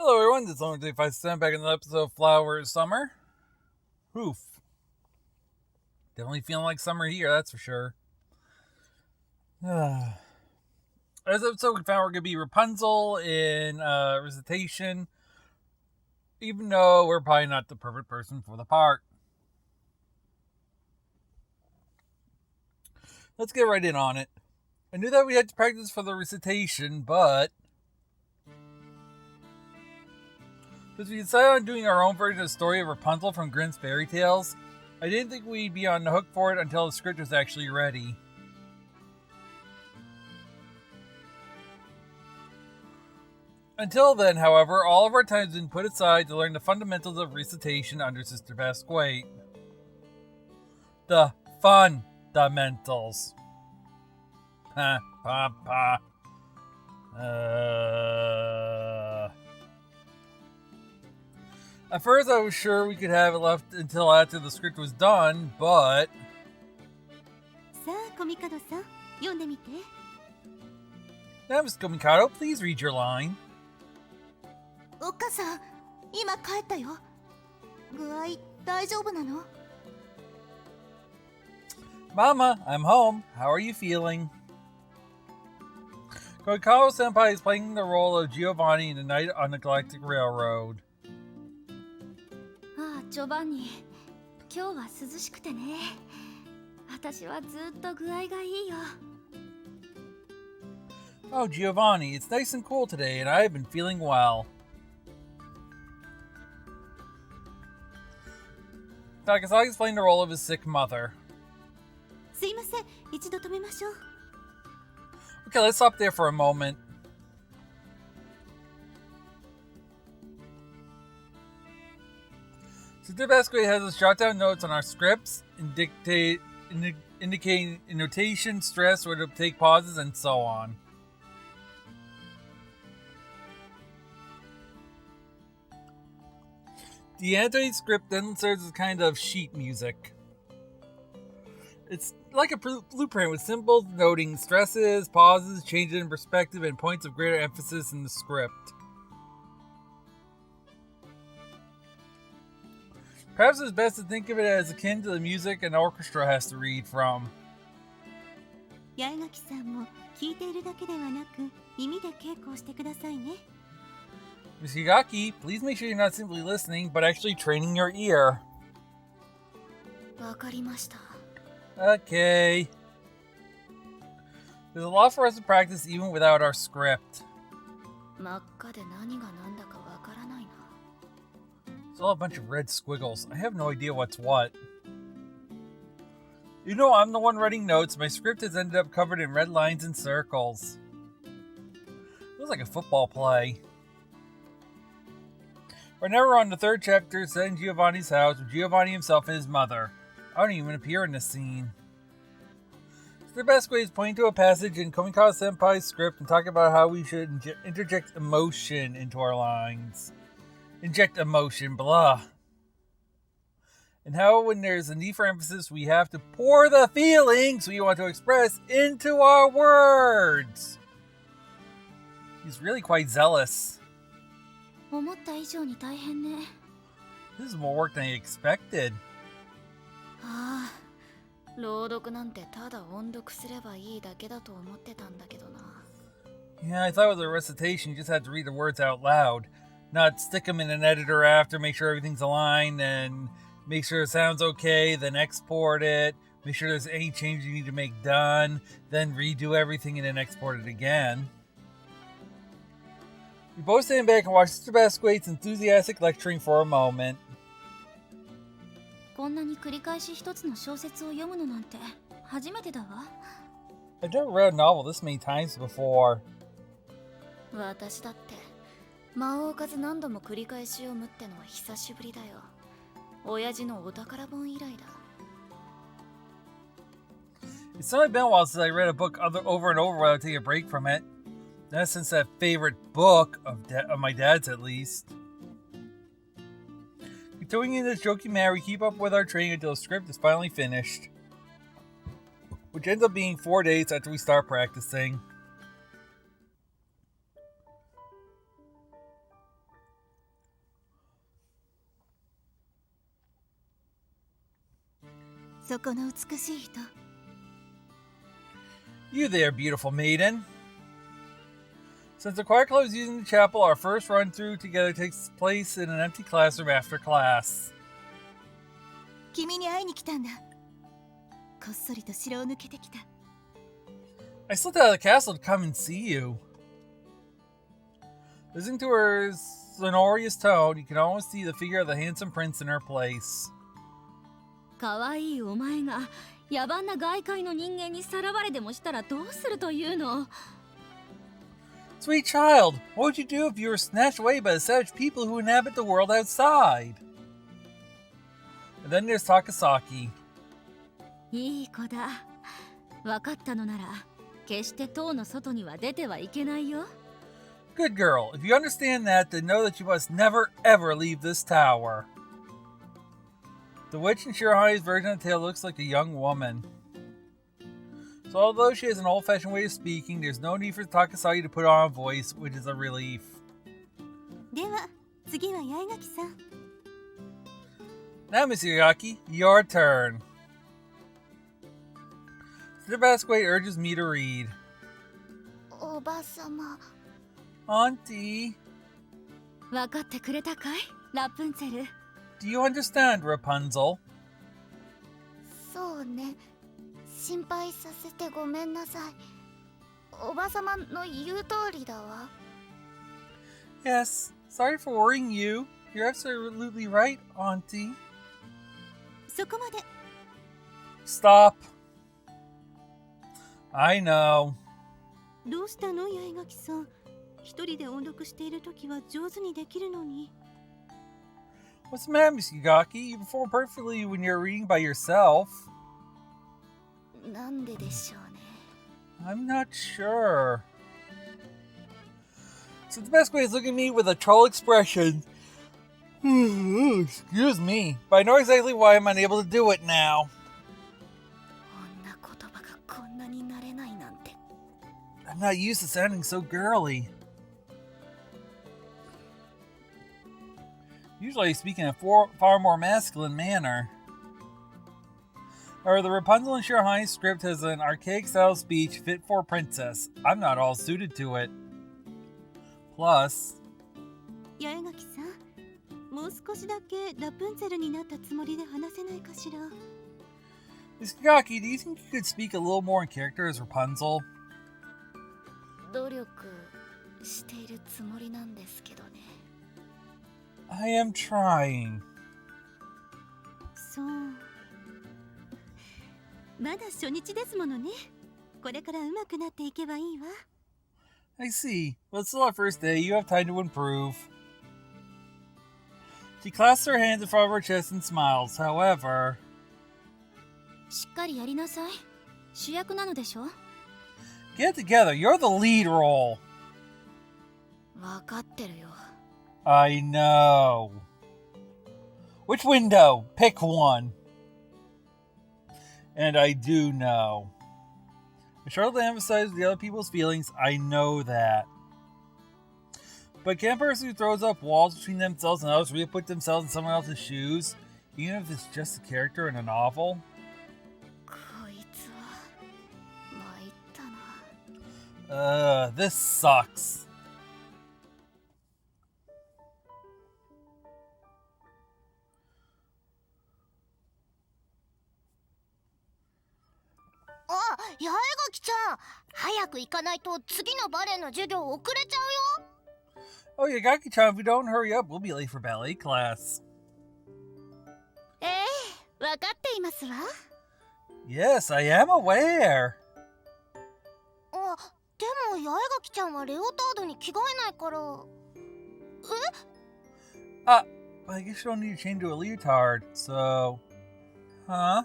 Hello everyone, this is only 557 back in the episode of Flower Summer. Oof. Definitely feeling like summer here, that's for sure. As episode we found we're going to be Rapunzel in recitation, even though we're probably not the perfect person for the part. Let's get right in on it. I knew that we had to practice for the recitation, but since we decided on doing our own version of the story of Rapunzel from Grimm's Fairy Tales, I didn't think we'd be on the hook for it until the script was actually ready. Until then, however, all of our time has been put aside to learn the fundamentals of recitation under Sister Pasquale. The fundamentals. At first I was sure we could have it left until after the script was done, but... Now, Miss Komikado, please read your line. Mama, I'm home. How are you feeling? Komikado-senpai is playing the role of Giovanni in The Night on the Galactic Railroad. Giovanni, 今日は涼しくてね。私はずっと具合がいいよ。Oh, Giovanni, it's nice and cool today, and I've been feeling well. Takasaki is playing the role of his sick mother. すいません、一度止めましょう。Okay, let's stop there for a moment. Sister Pasquale has us jot down notes on our scripts, indicating notation, stress, where to take pauses, and so on. The annotated script then serves as kind of sheet music. It's like a blueprint with symbols noting stresses, pauses, changes in perspective, and points of greater emphasis in the script. Perhaps it's best to think of it as akin to the music an orchestra has to read from. Miss Higaki, please make sure you're not simply listening, but actually training your ear. Okay. There's a lot for us to practice even without our script. It's all a bunch of red squiggles. I have no idea what's what. You know, I'm the one writing notes. My script has ended up covered in red lines and circles. It was like a football play. Right now we're on the third chapter set in Giovanni's house with Giovanni himself and his mother. I don't even appear in this scene. Sister Pasquale is pointing to a passage in Komikado-senpai's script and talking about how we should interject emotion into our lines. Inject emotion, blah. And how when there's a need for emphasis, we have to pour the feelings we want to express into our words. He's really quite zealous. This is more work than I expected. Yeah, I thought with a recitation you just had to read the words out loud. Not stick them in an editor after, make sure everything's aligned, and make sure it sounds okay, then export it, make sure there's any changes you need to make done, then redo everything and then export it again. We both stand back and watch Sister Pasquale's enthusiastic lecturing for a moment. I've never read a novel this many times before. It's only been a while since I read a book over and over without taking a break from it. That's since that favorite book of my dad's, at least. Continuing in this joking manner, we keep up with our training until the script is finally finished, which ends up being 4 days after we start practicing. そこの美しい人。 You there, beautiful maiden. Since the Quiet Club is using the chapel, our first run-through together takes place in an empty classroom after class. 君に会いに来たんだ。こっそりと城を抜けてきた。 I slipped out of the castle to come and see you. Listening to her sonorous tone, you can almost see the figure of the handsome prince in her place. かわいいお前が野蛮な外界の人間にさらわれでもしたらどうするというの？ Sweet child, what would you do if you were snatched away by the savage people who inhabit the world outside? And then there's Takasaki. いい子だ。分かったのなら決して塔の外には出てはいけないよ。 Good girl. If you understand that, then know that you must never ever leave this tower. The witch in Shirahani's version of the tale looks like a young woman. So although she has an old-fashioned way of speaking, there's no need for Takasaki to put on a voice, which is a relief. では次は八重垣さん。 Now, Miss Yagaki, your turn. The Basquet urges me to read. おばさま。 Auntie, 分かってくれたかい、ラプンツェル。 do you understand, Rapunzel? そうね。心配させてごめんなさい。おばさまの言う通りだわ。 Yes, sorry for worrying you. You're absolutely right, Auntie. そこまで。 Stop. I know. どうしたの、八重垣さん。一人で音読しているときは上手にできるのに。 What's the matter, Miss Yagaki? You perform perfectly when you're reading by yourself. なんででしょうね。 I'm not sure. So the best way is looking at me with a troll expression. Excuse me, but I know exactly why I'm unable to do it now. 女言葉がこんなになれないなんて。 I'm not used to sounding so girly. Usually I speak in a far more masculine manner. However, the Rapunzel in Shirahani's script has an archaic style of speech fit for a princess. I'm not all suited to it. Plus, 八重垣さん、もう少しだけラプンツェルになったつもりで話せないかしら。 Miss Yagaki, do you think you could speak a little more in character as Rapunzel? 努力しているつもりなんですけどね。 I am trying. そう。まだ初日ですものね。これから上手くなっていけばいいわ。 I see. Well, it's still our first day. You have time to improve. She clasps her hands in front of her chest and smiles. However, しっかりやりなさい。主役なのでしょ。 get it together. You're the lead role. わかってるよ。 I know. Which window? Pick one. And I do know. I struggle to emphasize the other people's feelings. I know that. But can a person who throws up walls between themselves and others really put themselves in someone else's shoes, even if it's just a character in a novel? こいつは参ったな。 This sucks. あ、八重垣ちゃん、早く行かないと次のバレエの授業遅れちゃうよ。 Oh, Yagaki-chan, if we don't hurry up, we'll be late for ballet class. わかっていますわ。 Yes, I am aware. あ、でも八重垣ちゃんはレオタードに着替えないから。I guess you don't need to change to a leotard, so... Huh?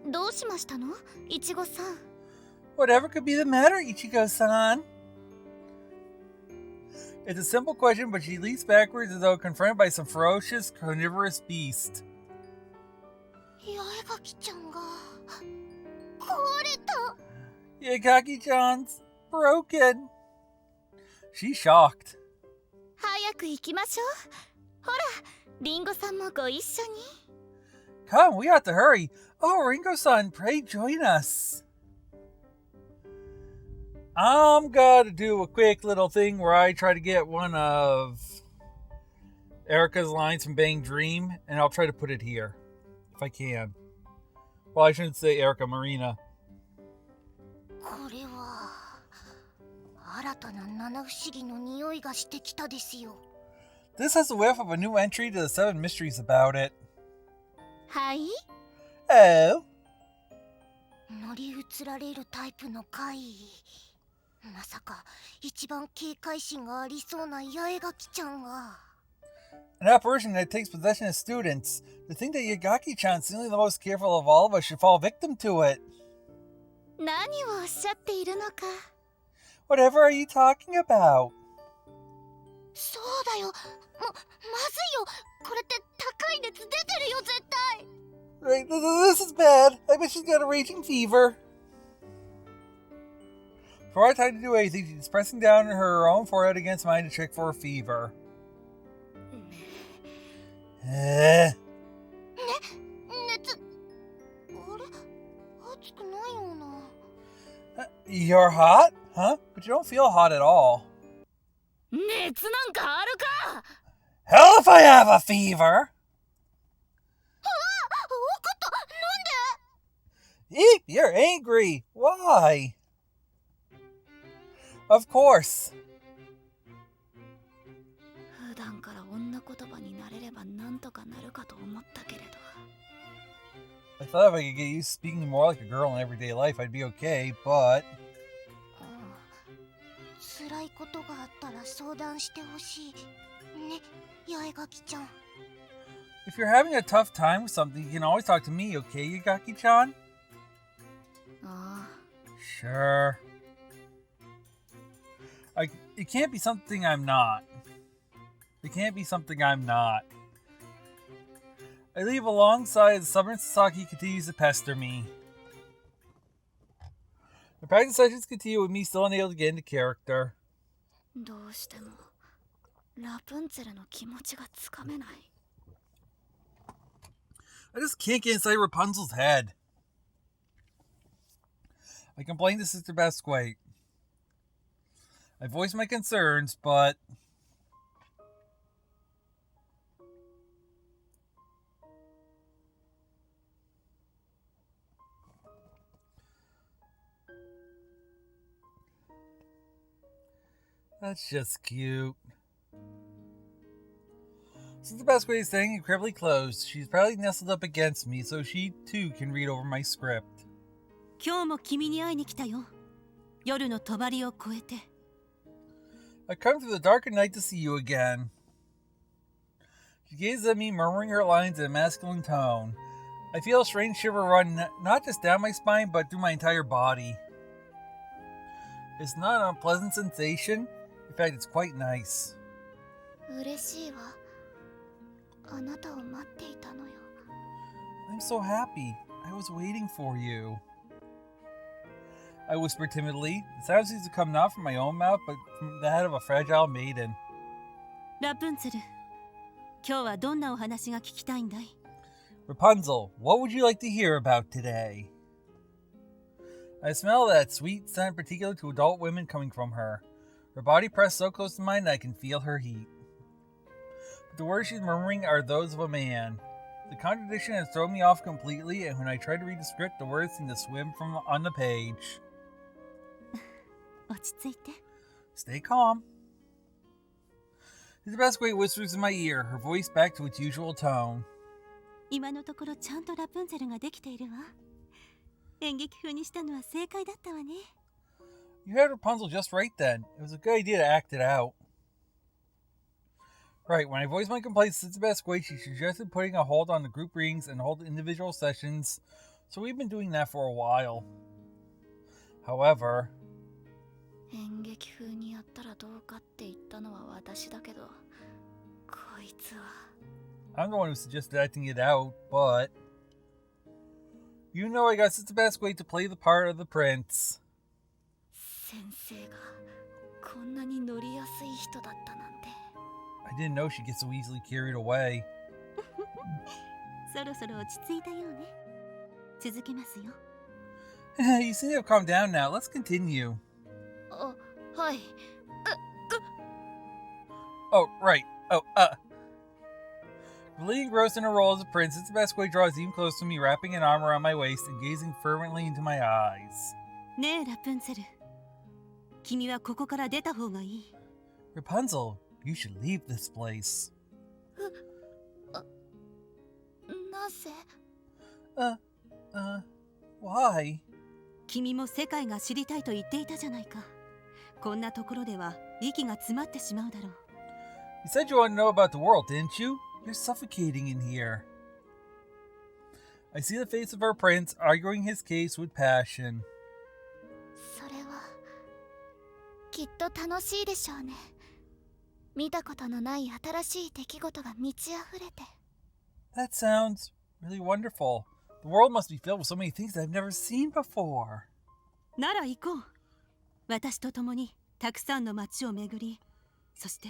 どうしましたの、いちごさん。 Whatever could be the matter, Ichigo-san? It's a simple question, but she leaps backwards as though confronted by some ferocious, carnivorous beast. 八重垣ちゃんが壊れた。 Yagaki-chan's broken. She's shocked. 早く行きましょう。ほら、リンゴさんもご一緒に。Come, we have to hurry. Oh, Ringo-san, pray join us. I'm gonna do a quick little thing where I try to get one of Erica's lines from Bang Dream, and I'll try to put it here, if I can. Well, I shouldn't say Erica, Marina. これは新たな七不思議の匂いがしてきたですよ。 This has a whiff of a new entry to the Seven Mysteries about it. はい。 Oh. 乗り移られるタイプの怪異。まさか一番警戒心がありそうな八重垣ちゃんが。 An apparition that takes possession of students. To think that Yagaki-chan, seemingly the most careful of all of us, should fall victim to it. 何をおっしゃっているのか。 Whatever are you talking about? そうだよ。まずいよ。これって高い熱出てるよ絶対。 Right, this is bad. I bet she's got a raging fever. Before I had time to do anything, she's pressing down her own forehead against mine to check for a fever. 熱。あれ熱くないような。 You're hot? Huh? But you don't feel hot at all. 熱なんかあるか。 Hell if I have a fever! わかった。なんで？ Eep, you're angry. Why? Of course. 普段から女言葉になれればなんとかなるかと思ったけれど。 I thought if I could get used to speaking more like a girl in everyday life, I'd be okay, but... 辛いことがあったら相談してほしい。ね、八重垣ちゃん。 If you're having a tough time with something, you can always talk to me, okay, Yagaki-chan? ああ。 Sure. It can't be something I'm not. It can't be something I'm not. I leave alongside as stubborn Sasaki continues to pester me. The practice sessions continue with me still unable to get into character. どうしてもラプンツェルの気持ちがつかめない。 I just can't get inside Rapunzel's head. I complained to Sister Basquate. I voiced my concerns, but... That's just cute. Sister Basquate is staying incredibly close. She's probably nestled up against me, so she too can read over my script. 今日も君に会いに来たよ。夜の帳を越えて。 I come through the darker night to see you again. She gazes at me, murmuring her lines in a masculine tone. I feel a strange shiver run not just down my spine, but through my entire body. It's not an unpleasant sensation. In fact, it's quite nice. 嬉しいわ。あなたを待っていたのよ。 I'm so happy. I was waiting for you. I whispered timidly. The sound seems to come not from my own mouth, but from the head of a fragile maiden. ラプンツェル、今日はどんなお話が聞きたいんだい？ Rapunzel, what would you like to hear about today? I smell that sweet scent particular to adult women coming from her. Her body pressed so close to mine that I can feel her heat. But the words she's murmuring are those of a man. The contradiction has thrown me off completely, and when I try to read the script, the words seem to swim from on the page. 落ち着いて。 Stay calm. Sister Basquate whispers in my ear, her voice back to its usual tone. 今のところちゃんとラプンツェルができているわ。演劇風にしたのは正解だったわね。 You had Rapunzel just right then. It was a good idea to act it out. Right, when I voiced my complaints to Sister Basquate, she suggested putting a hold on the group readings and hold individual sessions, so we've been doing that for a while. However... 演劇風にやったらどうかって言ったのは私だけど、こいつは。 I'm the one who suggested acting it out, but... You know I got Sister Basquate to play the part of the prince. 先生がこんなに乗りやすい人だったなんて。 I didn't know she'd get so easily carried away. そろそろ落ち着いたようね。続けますよ。You seem to have calmed down now. Let's continue. はい。Oh, right. Really engrossed in her role as a prince, Itsubasque draws even closer to me, wrapping an arm around my waist and gazing fervently into my eyes. ねえラプンツェル、君はここから出た方がいい。Rapunzel, you should leave this place. なぜ？ Why? 君も世界が知りたいと言っていたじゃないか。こんなところでは息が詰まってしまうだろう。You said you want to know about the world, didn't you? You're suffocating in here. I see the face of our prince, arguing his case with passion. それはきっと楽しいでしょうね。見たことのない新しい出来事が満ち溢れて。That sounds really wonderful. The world must be filled with so many things that I've never seen before. なら行こう。私と共にたくさんの街を巡り、そして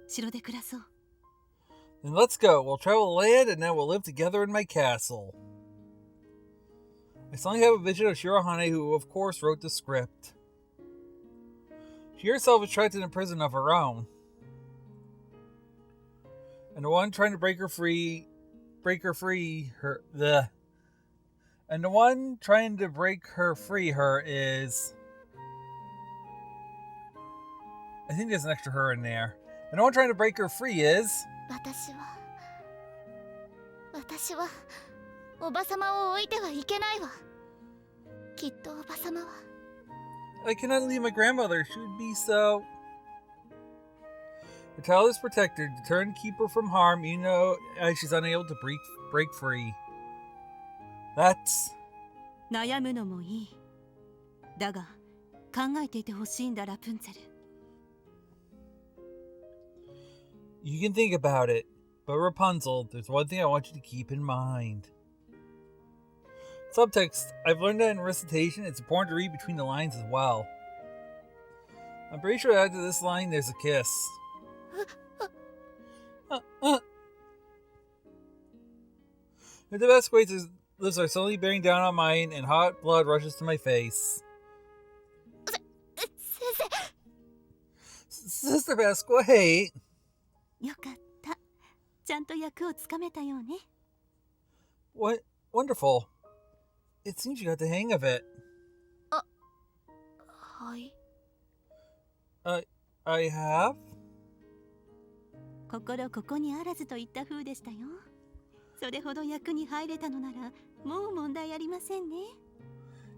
城で暮らそう。Then let's go. We'll travel the land and then we'll live together in my castle. I suddenly have a vision of Shirohane, who of course wrote the script. She herself is trapped in a prison of her own. And the one trying to break her free is... I think there's an extra her in there. And the one trying to break her free is... 私はおばさまを置いてはいけないわ。きっとおばさまは I cannot leave my grandmother. She would be so... The child is protected, determined to keep her from harm, even though she's unable to break free. That's... 悩むのもいい。だが、考えていてほしいんだ、ラプンツェル。You can think about it, but Rapunzel, there's one thing I want you to keep in mind. Subtext, I've learned that in recitation, it's important to read between the lines as well. I'm pretty sure after this line, there's a kiss. The best way to lips are slowly bearing down on mine, and hot blood rushes to my face. Sister Basque, よかった。ちゃんと役をつかめたようね。What? Wonderful. It seems you got the hang of it. はい。I have? 心ここにあらずといった風でしたよ。それほど役に入れたのなら、もう問題ありませんね。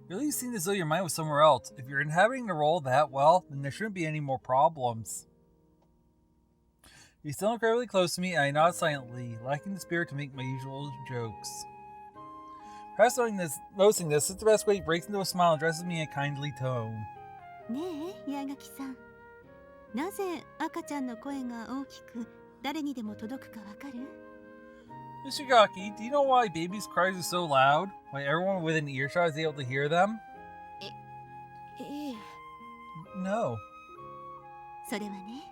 Really seem as though your mind was somewhere else. If you're inhabiting the role that well, then there shouldn't be any more problems. He's still incredibly close to me, and I nod silently, lacking the spirit to make my usual jokes. Perhaps noticing this, Sister Basque breaks into a smile and addresses me in a kindly tone. ねえ、八重垣さん。なぜ赤ちゃんの声が大きく誰にでも届くかわかる？ Mr. Gaki, do you know why babies' cries are so loud? Why everyone within earshot is able to hear them? ええ。 No. それはね、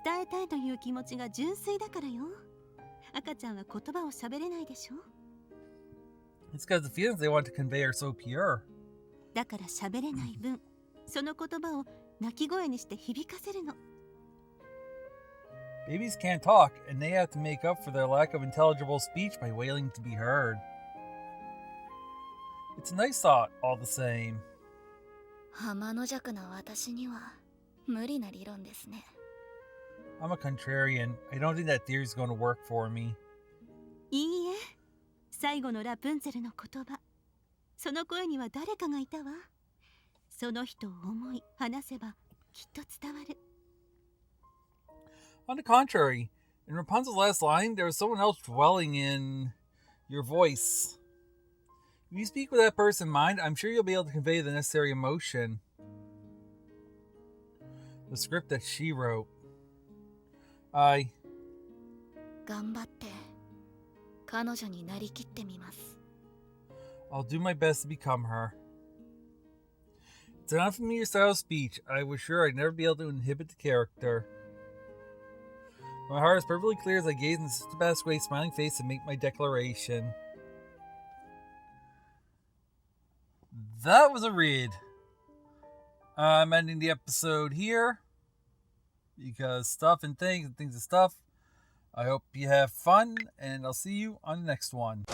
伝えたいという気持ちが純粋だからよ。赤ちゃんは言葉を喋れないでしょ。It's because the feelings they want to convey are so pure. だから喋れない分、その言葉を泣き声にして響かせるの。Babies can't talk, and they have to make up for their lack of intelligible speech by wailing to be heard. It's a nice thought, all the same. 浜の弱な私には無理な理論ですね。I'm a contrarian. I don't think that theory is going to work for me. いいえ、最後のラプンツェルの言葉。その声には誰かがいたわ。その人を思い、話せばきっと伝わる。On the contrary, in Rapunzel's last line, there was someone else dwelling in your voice. If you speak with that person in mind, I'm sure you'll be able to convey the necessary emotion. The script that she wrote. 頑張って彼女になりきってみます。I'll do my best to become her. It's an unfamiliar style of speech. I was sure I'd never be able to inhibit the character. My heart is perfectly clear as I gaze in the best way, smiling face, and make my declaration. That was a read. I'm ending the episode here because stuff and things and stuff. I hope you have fun, and I'll see you on the next one.